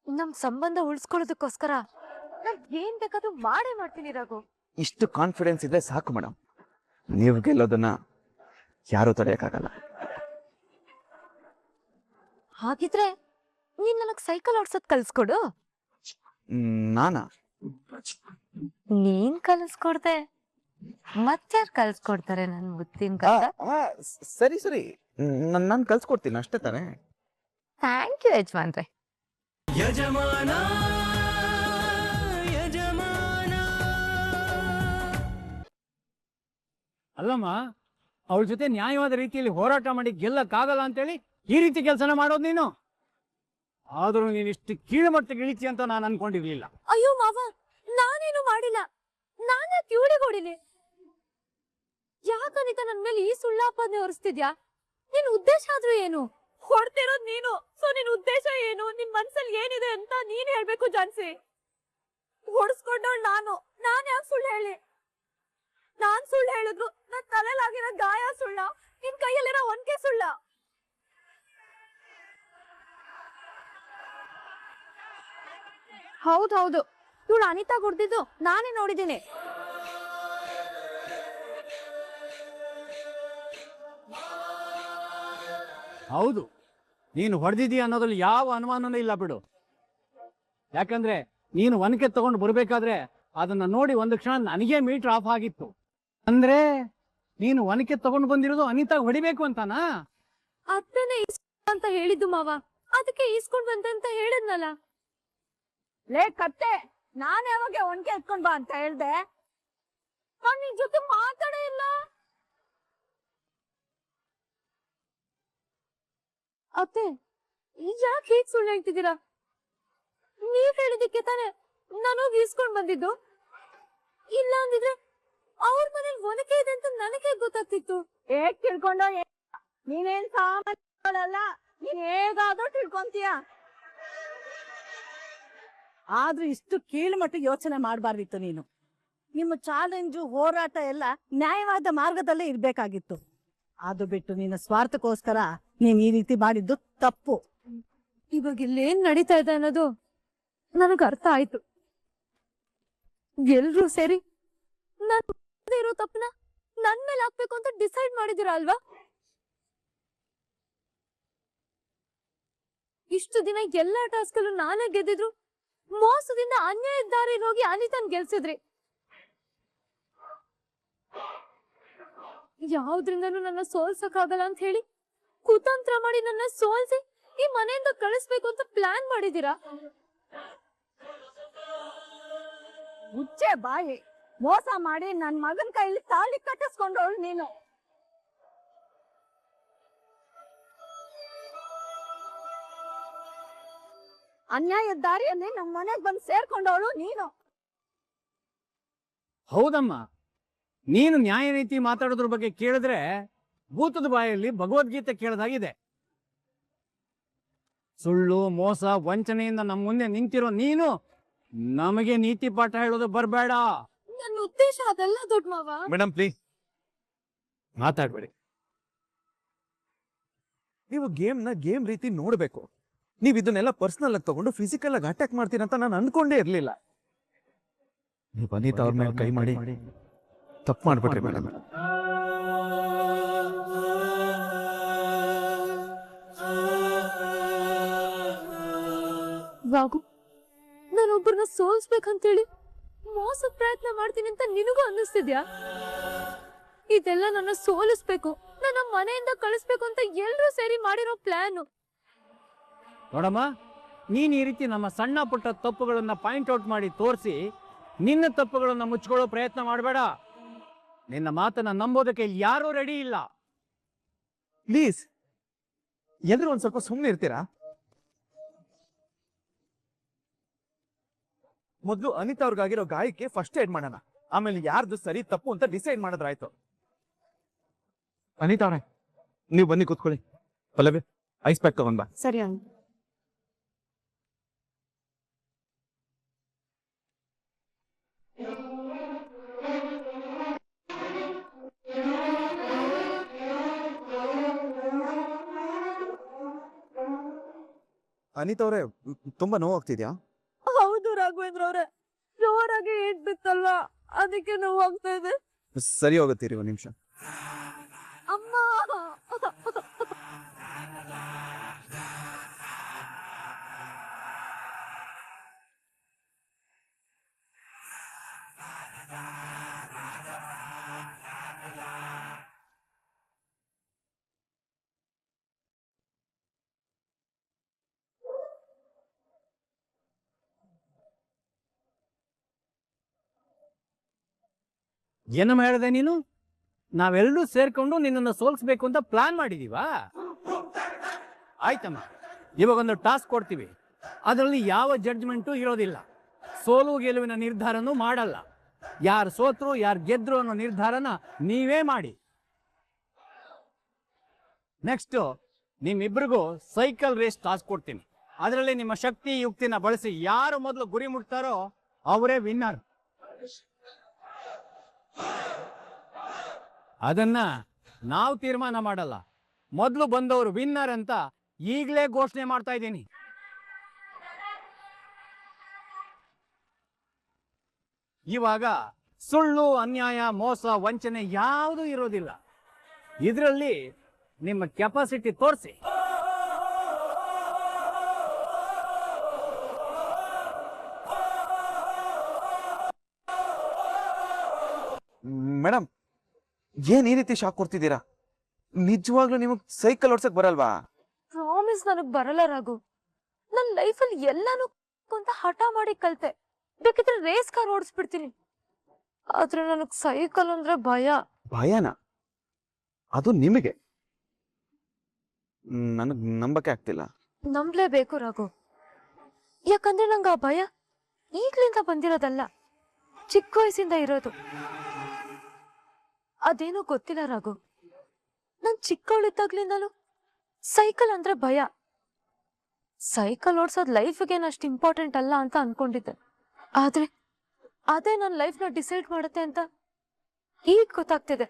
ನಮ್ ಸಂಬಂಧ ಉಳಿಸ್ಕೊಳ್ಳೋದಕ್ಕೋಸ್ಕರ ನಾನ್ ಏನ್ ಬೇಕಾದ್ರೂ ಮಾಡೇ ಮಾಡ್ತೀನಿ ರಘು. ಇಷ್ಟು ಕಾನ್ಫಿಡೆನ್ಸ್ ಇದ್ರೆ ಸಾಕು ಮೇಡಮ್. ನೀವು ಗೆಲ್ಲೋದನ್ನ ಯಾರು ತಡೆಯಕ್ಕಾಗಲ್ಲ. ಹಾಗಿದ್ರೆ ನೀನ್ ನನಗ್ ಸೈಕಲ್ ಓಡ್ಸೋದ್ ಕಲ್ಸ್ಕೊಡು. ನಾನಾ? ನೀನ್ ಕಲ್ಸ್ಕೊಡ್ದೆ ಮತ್ತಾರು ಕಲ್ಸ್ಕೊಡ್ತಾರೆ ನನ್ ಮುತ್ತಿನ ಕಕ್ಕ. ಸರಿ ಸರಿ, ನಾನು ಕಲ್ಸ್ಕೊಡ್ತೀನಿ ಅಷ್ಟೇ ತಾನೆ. ಥ್ಯಾಂಕ್ ಯು ಯಜಮಾನ್ರೆ. ಯಜಮಾನ ಯಜಮಾನ. ಅಲ್ಲಮ್ಮ, ಅವಳ ಜೊತೆ ನ್ಯಾಯವಾದ ರೀತಿಯಲ್ಲಿ ಹೋರಾಟ ಮಾಡಿ ಗೆಲ್ಲಕ್ಕಾಗಲ್ಲ ಅಂತೇಳಿ ಈ ರೀತಿ ಕೆಲಸನ ಮಾಡೋದು ನೀನು. ಆದ್ರೂ ನೀನು ಇಷ್ಟು ಕೀಳು ಮಟ್ಟಕ್ಕೆ ಇಳಿತಿ ಅಂತ ನಾನು ಅನ್ಕೊಂಡಿರ್ಲಿಲ್ಲ. ಅಯ್ಯೋ ಮಾವ, ನಾನೇನು ಮಾಡಿಲ್ಲ. ನಾನೇ ಕಿವಿಡಿಗೊಡಿಲಿ. ಯಾಕನಿತ ನನ್ ಮೇಲೆ ಈ ಸುಳ್ಳಾಪಾದನೆ ಹೊರಿಸ್ತಿದ್ಯಾ? ನಿನ್ ಉದ್ದೇಶ ಆದ್ರೂ ಏನು? ಹೊಡ್ತಿರೋದ್ ನೀನು. ಸೊ ನಿನ್ ಉದ್ದೇಶ ಏನು, ನಿನ್ ಮನ್ಸಲ್ಲಿ ಏನಿದೆ ಅಂತ ನೀನ್ ಹೇಳ್ಬೇಕು ಜಾನ್ಸಿ. ಹೊಡ್ಸ್ಕೊಂಡವಳು ನಾನ್ ಯಾಕೆ ಸುಳ್ಳು ಹೇಳಿ? ನಾನ್ ಸುಳ್ಳು ಹೇಳಿದ್ರು ನನ್ ತಲೆಲಾಗಿರೋ ಗಾಯ ಸುಳ್ಳ, ನಿನ್ ಕೈಯಲ್ಲಿರೋ ಒನ್ಕೆ ಸುಳ್ಳ? ಹೌದು, ಇವಳು ಅನಿತಾ ಗುಡ್ದಿದ್ದು ನಾನೇ ನೋಡಿದ್ದೀನಿ. ಹೌದು, ನೀನು ಹೊಡೆದಿದ್ದೀಯ ಅನ್ನೋದ್ರಲ್ಲಿ ಯಾವ ಅನುಮಾನನೂ ಇಲ್ಲ ಬಿಡು. ಯಾಕಂದ್ರೆ ನೀನು ಒನಕೆ ತಗೊಂಡು ಬರ್ಬೇಕಾದ್ರೆ ಅದನ್ನ ನೋಡಿ ಒಂದು ಕ್ಷಣ ನನಗೆ ಮೀಟರ್ ಆಫ್ ಆಗಿತ್ತು. ಅಂದ್ರೆ ನೀನು ಒನಕೆ ತಗೊಂಡು ಬಂದಿರೋದು ಅನಿತಾ ಹೊಡಿಬೇಕು ಅಂತಾನಾ? ಅತ್ತನೇ ಅಂತ ಹೇಳಿದ್ದು ಮಾವ, ಅದಕ್ಕೆ ಈಸ್ಕೊಂಡ್ ಬಂದಂತ ಹೇಳಿದ್ನಲ್ಲ. ಲೇ ಕತ್ತೆ, ನಾನ್ ಯಾವಾಗ ಒನ್ಕೆ ಎತ್ಕೊಂಡ್ ಬಾ ಅಂತ ಹೇಳ್ದೆ? ನಾನ್ ನಿನ್ ಜೊತೆ ಮಾತಾಡೇ ಇಲ್ಲ. ಅತ್ತೆ, ಯಾಕೆ ಹೀಗ್ ಸುಳ್ಳು ಹೇಳ್ತಿದ್ದೀರಾ? ನೀವ್ ಹೇಳಿದಕ್ಕೆ ತಾನೆ ನಾನು ಈಸ್ಕೊಂಡ್ ಬಂದಿದ್ದು. ಇಲ್ಲ ಅಂದಿದ್ರೆ ಅವ್ರ ಮನೇಲಿ ಒನಕೆ ಇದೆ ಅಂತ ನನಗೆ ಗೊತ್ತಾಗ್ತಿತ್ತು. ಹೇಗ್ ತಿಳ್ಕೊಂಡೋ? ನೀನೇನ್ ಸಾಮಾನ್ಯಲ್ಲ, ನೀನ್ ಹೇಗಾದ್ರೂ ತಿಳ್ಕೊಂತೀಯ. ಆದ್ರೂ ಇಷ್ಟು ಕೀಳು ಮಟ್ಟಿಗೆ ಯೋಚನೆ ಮಾಡಬಾರ್ದಿತ್ತು ನೀನು. ನಿಮ್ಮ ಚಾಲೆಂಜು ಹೋರಾಟ ಎಲ್ಲ ನ್ಯಾಯವಾದ ಮಾರ್ಗದಲ್ಲೇ ಇರ್ಬೇಕಾಗಿತ್ತು. ಅದು ಬಿಟ್ಟು ನಿನ್ನ ಸ್ವಾರ್ಥಕ್ಕೋಸ್ಕರ ನೀನ್ ಈ ರೀತಿ ಮಾಡಿದ್ದು ತಪ್ಪು. ಇವಾಗ ಇಲ್ಲೇನ್ ನಡೀತಾ ಇದೆ ಅನ್ನೋದು ನನಗ್ ಅರ್ಥ ಆಯ್ತು. ಎಲ್ರೂ ಸೇರಿ ನನ್ ಇರೋ ತಪ್ಪನ ನನ್ ಮೇಲೆ ಹಾಕ್ಬೇಕು ಅಂತ ಡಿಸೈಡ್ ಮಾಡಿದಿರ ಅಲ್ವಾ? ಇಷ್ಟು ದಿನ ಎಲ್ಲಾ ಟಾಸ್ಕ್ ಅಲ್ಲೂ ನಾನೇ ಗೆದ್ದಿದ್ರು, ಮೋಸದಿಂದ ಅನ್ಯಾಯದ ದಾರಿ ಹೋಗಿ ಅನಿತನ್ ಗೆಲ್ಸಿದ್ರಿ. ಯಾವ್ದ್ರಿಂದನೂ ನನ್ನ ಸೋಲ್ಸಕ್ಕಾಗಲ್ಲ ಅಂತ ಹೇಳಿ ಕುತಂತ್ರ ಮಾಡಿ ನನ್ನ ಸೋಲ್ಸಿ ಈ ಮನೆಯಿಂದ ಕಳಿಸ್ಬೇಕು ಅಂತ ಪ್ಲಾನ್ ಮಾಡಿದೀರಾ. ಹುಚ್ಚೆ ಬಾಯಿ, ಮೋಸ ಮಾಡಿ ನನ್ ಮಗನ್ ಕೈಲಿ ತಾಳಿ ಕಟ್ಟಿಸ್ಕೊಂಡವಳು ನೀನು. ಅನ್ಯಾಯದ ದಾರಿಯಲ್ಲಿ ನಮ್ ಮನೆಗ್ ಬಂದು ಸೇರ್ಕೊಂಡವಳು ನೀನು. ಹೌದಮ್ಮ, ನೀನು ನ್ಯಾಯ ನೀತಿ ಮಾತಾಡೋದ್ರ ಬಗ್ಗೆ ಕೇಳಿದ್ರೆ ಭೂತದ ಬಾಯಲ್ಲಿ ಭಗವದ್ಗೀತೆ ಕೇಳದಾಗಿದೆ. ಸುಳ್ಳು, ಮೋಸ, ವಂಚನೆಯಿಂದ ನಮ್ಮ ಮುಂದೆ ನಿಂತಿರೋ ನೀನು ನಮಗೆ ನೀತಿ ಪಾಠ ಹೇಳೋದು ಬರಬೇಡ. ನನ್ನ ಉದ್ದೇಶ ಅದಲ್ಲ ದೊಡ್ಡ ಮಾವ. ಮೇಡಮ್ ಪ್ಲೀಸ್ ಮಾತಾಡ್ಬೇಡಿ. ನೀವು ಗೇಮ್ ರೀತಿ ನೋಡ್ಬೇಕು. ನೀವು ಇದನ್ನೆಲ್ಲ ಪರ್ಸನಲ್ ಆಗಿ ತಗೊಂಡು ಫಿಸಿಕಲ್ ಆಗಿ ಅಟ್ಯಾಕ್ ಮಾಡ್ತೀರಂತ ನಾನು ಅನ್ಕೊಂಡೇ ಇರ್ಲಿಲ್ಲ. ನೀವು ಅನಿತಾ ಅವ್ರ ಮೇಲೆ ಕೈ ಮಾಡಿ ತಪ್ಪು ಮಾಡ್ಬಿಟ್ರಿ ಮೇಡಮ್. ವಾಗು, ನಾನೊಬ್ಬರನ್ನ ಸೋಲ್ಸ್ಬೇಕಂತೇಳಿ ಮೋಸದ ಪ್ರಯತ್ನ ಮಾಡ್ತೀನಿ ಅಂತ ನಿನಗೂ ಅನ್ನಿಸ್ತಿದ್ಯಾ? ಇದೆಲ್ಲ ನನ್ನ ಸೋಲಿಸ್ಬೇಕು, ನನ್ನ ಮನೆಯಿಂದ ಕಳಿಸ್ಬೇಕು ಅಂತ ಎಲ್ರೂ ಸೇರಿ ಮಾಡಿರೋ ಪ್ಲಾನ್. ನೋಡಮ್ಮ, ನೀನ್ ಈ ರೀತಿ ನಮ್ಮ ಸಣ್ಣ ಪುಟ್ಟ ತಪ್ಪುಗಳನ್ನ ಪಾಯಿಂಟ್ ಔಟ್ ಮಾಡಿ ತೋರಿಸಿ ನಿನ್ನ ತಪ್ಪುಗಳನ್ನ ಮುಚ್ಕೊಳ್ಳೋ ಪ್ರಯತ್ನ ಮಾಡಬೇಡ. ನಿನ್ನ ಮಾತನ್ನ ನಂಬೋದಕ್ಕೆ ಇಲ್ಲಿ ಯಾರೂ ರೆಡಿ ಇಲ್ಲ. ಪ್ಲೀಸ್ ಎಲ್ರು ಒಂದ್ ಸ್ವಲ್ಪ ಸುಮ್ಮನೆ ಇರ್ತೀರಾ? ಮೊದ್ಲು ಅನಿತಾ ಅವ್ರಿಗಾಗಿರೋ ಗಾಯಕ್ಕೆ ಫಸ್ಟ್ ಏಡ್ ಮಾಡೋಣ, ಆಮೇಲೆ ಯಾರ್ದು ಸರಿ ತಪ್ಪು ಅಂತ ಡಿಸೈಡ್ ಮಾಡಿದ್ರಾಯ್ತು. ಅನಿತಾ ಅವ್ರೆ, ನೀವು ಬನ್ನಿ ಕೂತ್ಕೊಳ್ಳಿ. ಪಲ್ಲವಿ, ಐಸ್ ಪ್ಯಾಕ್ ತಗೊಂಡ್ ಬಾ. ಸರಿ. ಅನಿತಾ ಅವರೇ, ತುಂಬಾ ನೋವಾಗ್ತಿದ್ಯಾ? ಹೌದು ರಾಘವೇಂದ್ರ ಅವ್ರೆ, ಜೋರಾಗಿ ಏಟ್ ಬಿತ್ತಲ್ಲ, ಅದಕ್ಕೆ ನೋವಾಗ್ತಾ ಇದೆ. ಸರಿ ಹೋಗುತ್ತೀರಿ ಒಂದ್ ನಿಮಿಷ. ಅಮ್ಮ. ಏನಮ್ಮ ಹೇಳಿದೆ ನೀನು? ನಾವೆಲ್ಲರೂ ಸೇರ್ಕೊಂಡು ನಿನ್ನನ್ನು ಸೋಲಿಸ್ಬೇಕು ಅಂತ ಪ್ಲಾನ್ ಮಾಡಿದೀವಾ? ಆಯ್ತಮ್ಮ, ಇವಾಗೊಂದು ಟಾಸ್ಕ್ ಕೊಡ್ತೀವಿ. ಅದರಲ್ಲಿ ಯಾವ ಜಡ್ಜ್ಮೆಂಟು ಇರೋದಿಲ್ಲ. ಸೋಲು ಗೆಲುವಿನ ನಿರ್ಧಾರನೂ ಮಾಡಲ್ಲ. ಯಾರು ಸೋತ್ರು ಯಾರು ಗೆದ್ರು ಅನ್ನೋ ನಿರ್ಧಾರನ ನೀವೇ ಮಾಡಿ. ನೆಕ್ಸ್ಟ್ ನಿಮ್ಮಿಬ್ರಿಗೂ ಸೈಕಲ್ ರೇಸ್ ಟಾಸ್ಕ್ ಕೊಡ್ತೀನಿ. ಅದರಲ್ಲಿ ನಿಮ್ಮ ಶಕ್ತಿ ಯುಕ್ತಿನ ಬಳಸಿ ಯಾರು ಮೊದಲು ಗುರಿ ಮುಟ್ತಾರೋ ಅವರೇ ವಿನ್ನರ್. ಅದನ್ನ ನಾವು ತೀರ್ಮಾನ ಮಾಡಲ್ಲ. ಮೊದಲು ಬಂದವರು ವಿನ್ನರ್ ಅಂತ ಈಗಲೇ ಘೋಷಣೆ ಮಾಡ್ತಾ ಇದ್ದೀನಿ. ಇವಾಗ ಸುಳ್ಳು, ಅನ್ಯಾಯ, ಮೋಸ, ವಂಚನೆ ಯಾವುದೂ ಇರೋದಿಲ್ಲ. ಇದರಲ್ಲಿ ನಿಮ್ಮ ಕೆಪಾಸಿಟಿ ತೋರಿಸಿ. ಮೇಡಮ್, ಏನ್ ಈ ರೀತಿ ಶಾಕ್ ಕೊಡ್ತಿದ್ದೀರಾ? ನಿಜವಾಗ್ಲೂ ನಿಮಗ್ ಸೈಕಲ್ ಓಡ್ಸಕ್ ಬರಲ್ವಾ? ಪ್ರಾಮಿಸ್ ನನಗ್ ಬರಲ್ಲ ರಾಘು. ನನ್ ಲೈಫಲ್ಲಿ ಎಲ್ಲಾನು ಅಂತ ಹಠ ಮಾಡಿ ಕಲ್ತೆ. ಬೇಕಿದ್ರೆ ರೇಸ್ ಕಾರ್ ಓಡಿಸ್ಬಿಡ್ತೀನಿ. ಆದ್ರೆ ನನಗ್ ಸೈಕಲ್ ಅಂದ್ರೆ ಭಯ. ಭಯನಾ? ಅದು ನಿಮಗೆ? ನನಗ್ ನಂಬಕ್ಕೆ ಆಗ್ತಿಲ್ಲ. ನಂಬ್ಲೇಬೇಕು ರಾಘು. ಯಾಕಂದ್ರೆ ನಂಗೆ ಆ ಭಯ ಈಗ್ಲಿಂದ ಬಂದಿರೋದಲ್ಲ, ಚಿಕ್ಕ ವಯಸ್ಸಿಂದ ಇರೋದು. ಅದೇನೋ ಗೊತ್ತಿಲ್ಲ ರಾಘು, ನಾನ್ ಚಿಕ್ಕವಳಿದ್ದಾಗ್ಲಿಂದಲೂ ಸೈಕಲ್ ಅಂದ್ರೆ ಭಯ. ಸೈಕಲ್ ಓಡ್ಸೋದ್ ಲೈಫ್ಗೇನು ಅಷ್ಟು ಇಂಪಾರ್ಟೆಂಟ್ ಅಲ್ಲ ಅಂತ ಅನ್ಕೊಂಡಿದ್ದೆ. ಆದ್ರೆ ಅದೇ ನನ್ನ ಲೈಫ್ನ ಡಿಸೈಡ್ ಮಾಡುತ್ತೆ ಅಂತ ಈಗ ಗೊತ್ತಾಗ್ತಿದೆ.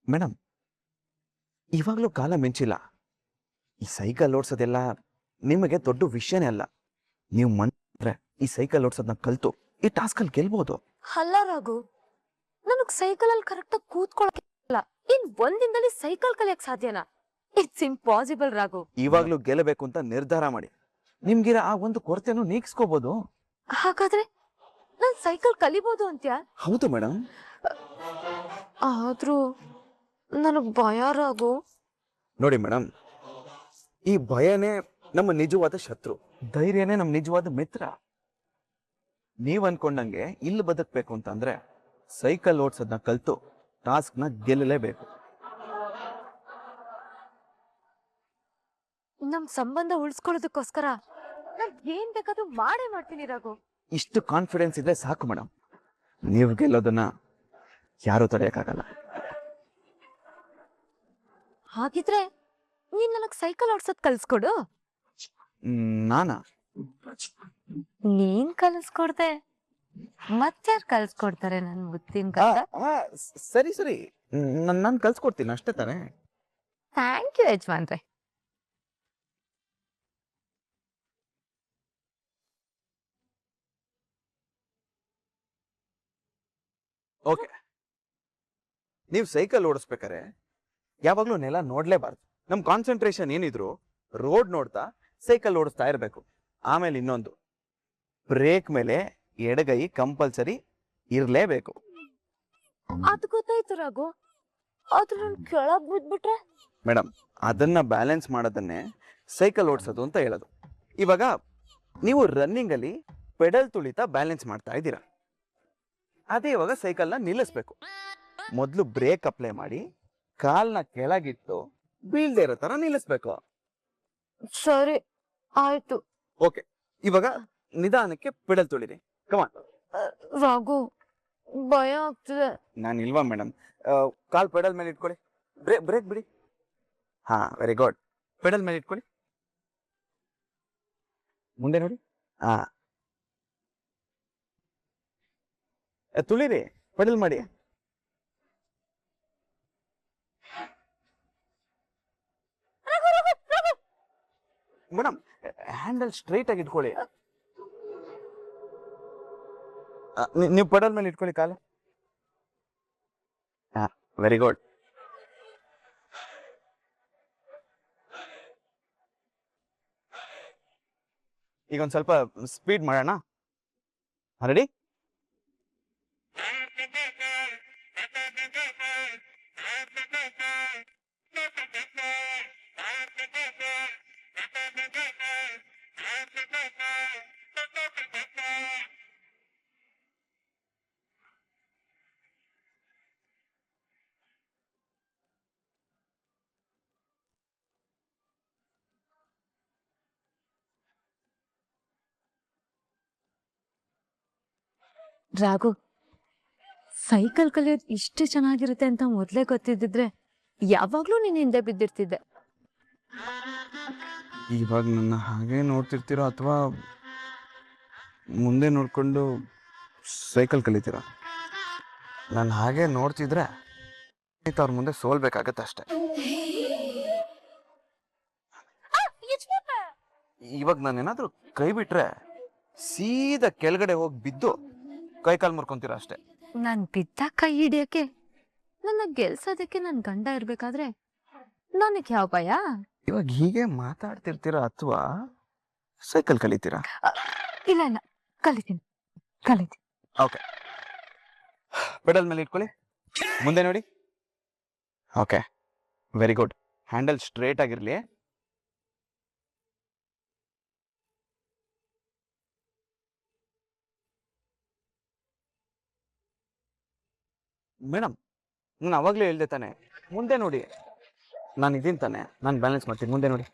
ಮೇಡಮ್, ಇವಾಗ್ಲೂ ಕಾಲ ಮಿಂಚಿಲ್ಲ. ಈ ಸೈಕಲ್ ಓಡ್ಸೋದೆಲ್ಲ ನಿಮಗೆ ದೊಡ್ಡ ವಿಷಯನೇ ಅಲ್ಲ. ನೀವು ಮಂತ್ರೆ ಈ ಸೈಕಲ್ ಓಡ್ಸೋದನ್ನ ಕಲ್ತು ಈ ಟಾಸ್ಕ್ ಅಲ್ಲಿ ಗೆಲ್ಬಹುದು. ಅಲ್ಲ ರಾಘು, ನನಗ್ ಸೈಕಲ್ ಅಲ್ಲಿ ಕರೆಕ್ಟಾಗಿ ಕೂತ್ಕೊಳ್ಳಲ್ಲ. ಇನ್ ಒಂದಿನದಲ್ಲಿ ಸೈಕಲ್ ಕಲಿಯಕ್ ಸಾಧ್ಯನಾ? It's impossible Raghu. ಇವಾಗ್ಲೂ ಗೆಲ್ಲಬೇಕು ಅಂತ ನಿರ್ಧಾರ ಮಾಡಿ. ನಿಮ್ಗಿರ ಆ ಒಂದು ಕೊರತೆಯನ್ನು ನೀಗಿಸ್ಕೋಬಹುದು. ಹಾಗಾದ್ರೆ ನಾನ್ ಸೈಕಲ್ ಕಲಿಬಹುದು ಅಂತ್ಯಾ? ಹೌದು ಮೇಡಮ್. ಆದ್ರೂ ನನಗ್ ಭಯ ರಾಘು. ನೋಡಿ ಮೇಡಮ್, ಈ ಭಯನೇ ನಮ್ಮ ನಿಜವಾದ ಶತ್ರು, ಧೈರ್ಯನೇ ನಮ್ಮ ನಿಜವಾದ ಮಿತ್ರ. ನೀವ್ ಅನ್ಕೊಂಡಂಗೆ ಇಲ್ಲಿ ಬದುಕ್ಬೇಕು ಅಂತಂದ್ರೆ ಸೈಕಲ್ ಓಡ್ಸೋದನ್ನ ಕಲ್ತು ಟಾಸ್ಕ್ ನ ಗೆಲ್ಲಲೇಬೇಕು. ನಮ್ ಸಂಬಂಧ ಉಳಿಸ್ಕೊಳ್ಳೋದಕ್ಕೋಸ್ಕರ ನಾನ್ ಏನ್ ಬೇಕಾದ್ರೂ ಮಾಡೇ ಮಾಡ್ತೀನಿ ರಾಘು. ಇಷ್ಟು ಕಾನ್ಫಿಡೆನ್ಸ್ ಇದ್ರೆ ಸಾಕು ಮೇಡಮ್. ನೀವು ಗೆಲ್ಲೋದನ್ನ ಯಾರು ತಡೆಯಕ್ಕಾಗಲ್ಲ. ಹಾಗಿದ್ರೆ ನೀನ್ ನನಗ್ ಸೈಕಲ್ ಓಡ್ಸೋದ್ ಕಲ್ಸ್ಕೊಡು. ನಾನಾ? ನೀನ್ ಕಲ್ಸ್ಕೊಡ್ದೆ ಮತ್ತಾರು ಕಲ್ಸ್ಕೊಡ್ತಾರೆ ನನ್ ಮುತ್ತಿನ ಕಕ್ಕ? ಸರಿ ಸರಿ, ನಾನು ಕಲ್ಸ್ಕೊಡ್ತೀನಿ ಅಷ್ಟೇ ತಾನೇ. ಥ್ಯಾಂಕ್ ಯು ಯಜಮಾನ್ರೆ. ಓಕೆ, ನೀವು ಸೈಕಲ್ ಓಡಿಸ್ಬೇಕಾರೆ ಯಾವಾಗ್ಲೂ ನೆಲ ನೋಡ್ಲೇಬಾರ್ದು. ನಮ್ ಕಾನ್ಸಂಟ್ರೇಷನ್ ಏನಿದ್ರು ರೋಡ್ ನೋಡ್ತಾ ಸೈಕಲ್ ಓಡಿಸ್ತಾ ಇರ್ಬೇಕು. ಆಮೇಲೆ ಇನ್ನೊಂದು, ಬ್ರೇಕ್ ಮೇಲೆ ಎಡಗೈ ಕಂಪಲ್ಸರಿ ಇರ್ಲೇಬೇಕು. ಅದ್ ಗೊತ್ತಾಯ್ತು ರಾಘು, ಆದ್ರೆ ನನ್ ಕೆಳಗ್ ಬಿದ್ಬಿಟ್ರೆ? ಮೇಡಮ್, ಅದನ್ನ ಬ್ಯಾಲೆನ್ಸ್ ಮಾಡೋದನ್ನೇ ಸೈಕಲ್ ಓಡಿಸೋದು ಅಂತ ಹೇಳೋದು. ಇವಾಗ ನೀವು ರನ್ನಿಂಗ್ ಅಲ್ಲಿ ಪೆಡಲ್ ತುಳಿತಾ ಬ್ಯಾಲೆನ್ಸ್ ಮಾಡ್ತಾ ಇದ್ದೀರಾ. ಅದೇ ಇವಾಗ ಸೈಕಲ್ನ ನಿಲ್ಲಿಸ್ಬೇಕು. ಮೊದಲು ಬ್ರೇಕ್ ಅಪ್ಲೈ ಮಾಡಿ ಕಾಲ್ನ ಕೆಳಗಿಟ್ಟು ಬೀಳ್ದೇ ಇರೋ ತರ ನಿಲ್ಲಿಸ್ಬೇಕು. ಸರಿ ಆಯ್ತು. ಓಕೆ, ಇವಾಗ ನಿಧಾನಕ್ಕೆ ಪೆಡಲ್ ತುಳಿರಿ. ಕಮಾನ್. ರಾಘು, ಭಯ ಆಗ್ತಿದೆ. ನಾನು ಇಲ್ವಾ ಮೇಡಮ್? ಕಾಲ್ ಪೆಡಲ್ ಮೇಲೆ ಇಟ್ಕೊಳ್ಳಿ. ಬ್ರೇಕ್ ಬಿಡಿ. ಹಾ, ವೆರಿ ಗುಡ್. ಪೆಡಲ್ ಮೇಲೆ ಇಟ್ಕೊಳ್ಳಿ. ಮುಂದೆ ನೋಡಿ. ಹಾ, ತುಳಿರಿ, ಪೆಡಲ್ ಮಾಡಿ. ಮೇಡಮ್ ಹ್ಯಾಂಡಲ್ ಸ್ಟ್ರೈಟ್ ಆಗಿ ಇಟ್ಕೊಳ್ಳಿ. ನೀವು ಪೆಡಲ್ ಮೇಲೆ ಇಟ್ಕೊಳ್ಳಿ ಕಾಲು. Very good. ಈಗ ಒಂದು ಸ್ವಲ್ಪ ಸ್ಪೀಡ್ ಮಾಡೋಣ. ರೆಡಿ? ರಾಘು, ಸೈಕಲ್ ಕಲಿಯೋದು ಇಷ್ಟು ಚೆನ್ನಾಗಿರುತ್ತೆ ಅಂತ ಮೊದ್ಲೇ ಗೊತ್ತಿದ್ದಿದ್ರೆ ಯಾವಾಗ್ಲೂ ನೀನ್ ಹಿಂದೆ ಬಿದ್ದಿರ್ತಿದ್ದೆ. ಇವಾಗ ನನ್ನ ಹಾಗೆ ನೋಡ್ತಿರ್ತೀರೋ ಅಥವಾ ಮುಂದೆ ನೋಡ್ಕೊಂಡು ಸೈಕಲ್ ಕಲಿತೀರಾ? ನಾನು ಹಾಗೆ ನೋಡ್ತಿದ್ರೆ ಅವ್ರ ಮುಂದೆ ಸೋಲ್ಬೇಕಾಗತ್ತೆ ಅಷ್ಟೆ. ಇವಾಗ ನಾನೇನಾದ್ರೂ ಕೈ ಬಿಟ್ರೆ ಸೀದಾ ಕೆಳಗಡೆ ಹೋಗಿ ಬಿದ್ದು ಕೈ ಕಾಲು ಮುರ್ಕೊಂತೀರ ಅಷ್ಟೇ. ನಾನ್ ಬಿದ್ದ ಕೈ ಹಿಡಿಯಕ್ಕೆ ನನ್ನ ಗೆಲ್ಸೋದಕ್ಕೆ ನನ್ ಗಂಡ ಇರ್ಬೇಕಾದ್ರೆ ನನಗ್ ಯಾವ ಭಯ? ಇವಾಗ ಹೀಗೆ ಮಾತಾಡ್ತಿರ್ತೀರಾ ಅಥವಾ ಸೈಕಲ್ ಕಲಿತೀರಾ? ಇಲ್ಲ ಇಲ್ಲ, ಕಲಿತೀನಿ. ಓಕೆ, ಪೆಡಲ್ ಮೇಲೆ ಇಟ್ಕೊಳ್ಳಿ, ಮುಂದೆ ನೋಡಿ. Okay, very good. Handle straight ಆಗಿರ್ಲಿ. ಮೇಡಮ್, ನಾನು ಅವಾಗಲೇ ಹೇಳ್ದೆ ತಾನೆ, ಮುಂದೆ ನೋಡಿ. ನಾನು ಇದೀನಿ ತಾನೆ, ನಾನು ಬ್ಯಾಲೆನ್ಸ್ ಮಾಡ್ತೀನಿ, ಮುಂದೆ ನೋಡಿ.